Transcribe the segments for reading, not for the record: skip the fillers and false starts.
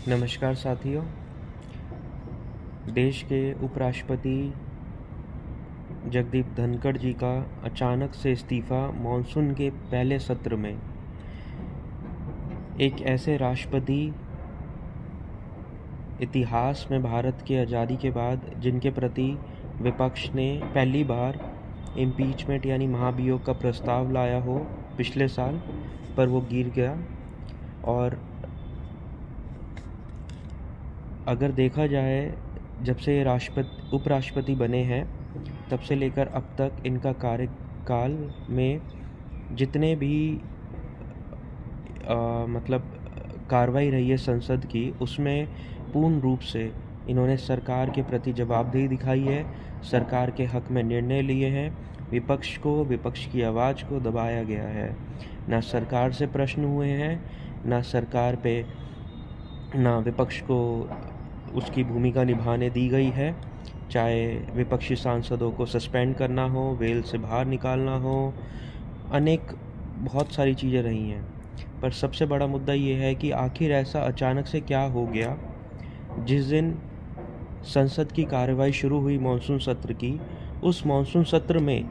नमस्कार साथियों। देश के उपराष्ट्रपति जगदीप धनखड़ जी का अचानक से इस्तीफ़ा मॉनसून के पहले सत्र में। एक ऐसे राष्ट्रपति इतिहास में भारत के आज़ादी के बाद जिनके प्रति विपक्ष ने पहली बार इम्पीचमेंट यानी महाभियोग का प्रस्ताव लाया हो पिछले साल, पर वो गिर गया। और अगर देखा जाए, जब से ये उपराष्ट्रपति बने हैं तब से लेकर अब तक इनका कार्यकाल में जितने भी मतलब कार्रवाई रही है संसद की, उसमें पूर्ण रूप से इन्होंने सरकार के प्रति जवाबदेही दिखाई है, सरकार के हक में निर्णय लिए हैं। विपक्ष की आवाज़ को दबाया गया है। ना सरकार से प्रश्न हुए हैं, ना विपक्ष को उसकी भूमिका निभाने दी गई है। चाहे विपक्षी सांसदों को सस्पेंड करना हो, वेल से बाहर निकालना हो, बहुत सारी चीज़ें रही हैं। पर सबसे बड़ा मुद्दा ये है कि आखिर ऐसा अचानक से क्या हो गया। जिस दिन संसद की कार्रवाई शुरू हुई मॉनसून सत्र की, उस मॉनसून सत्र में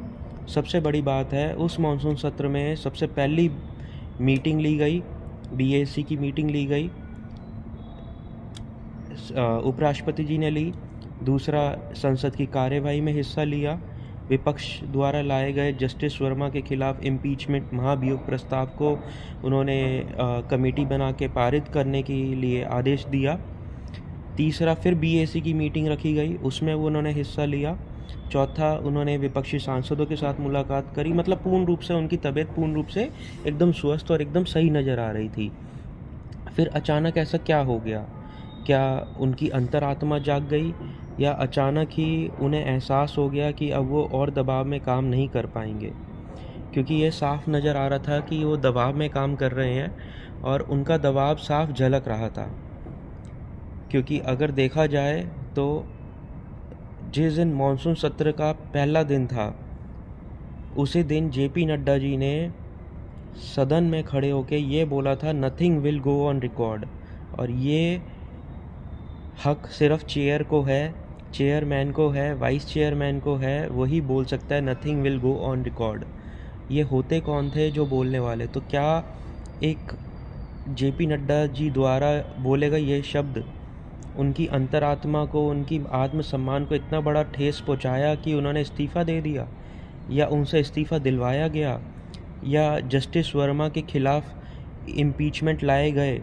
सबसे बड़ी बात है, उस मॉनसून सत्र में सबसे पहली मीटिंग ली गई, बीएसी की मीटिंग ली गई, उपराष्ट्रपति जी ने ली। दूसरा, संसद की कार्यवाही में हिस्सा लिया। विपक्ष द्वारा लाए गए जस्टिस वर्मा के खिलाफ इम्पीचमेंट महाभियोग प्रस्ताव को उन्होंने कमेटी बना के पारित करने के लिए आदेश दिया। तीसरा, फिर बीएसी की मीटिंग रखी गई, उसमें उन्होंने हिस्सा लिया। चौथा, उन्होंने विपक्षी सांसदों के साथ मुलाकात करी। मतलब पूर्ण रूप से उनकी तबीयत पूर्ण रूप से एकदम स्वस्थ और एकदम सही नज़र आ रही थी। फिर अचानक ऐसा क्या हो गया? क्या उनकी अंतरात्मा जाग गई, या अचानक ही उन्हें एहसास हो गया कि अब वो और दबाव में काम नहीं कर पाएंगे? क्योंकि ये साफ नज़र आ रहा था कि वो दबाव में काम कर रहे हैं, और उनका दबाव साफ झलक रहा था। क्योंकि अगर देखा जाए तो जिस दिन मॉनसून सत्र का पहला दिन था, उसी दिन जेपी नड्डा जी ने सदन में खड़े होकर ये बोला था, nothing will go on record. और ये हक सिर्फ चेयरमैन को है, वाइस चेयरमैन को है, वही बोल सकता है nothing will go on record. ये होते कौन थे जो बोलने वाले? तो क्या एक जेपी नड्डा जी द्वारा बोले गए ये शब्द उनकी अंतरात्मा को, उनकी आत्मसम्मान को इतना बड़ा ठेस पहुंचाया कि उन्होंने इस्तीफ़ा दे दिया, या उनसे इस्तीफ़ा दिलवाया गया, या जस्टिस वर्मा के खिलाफ इम्पीचमेंट लाए गए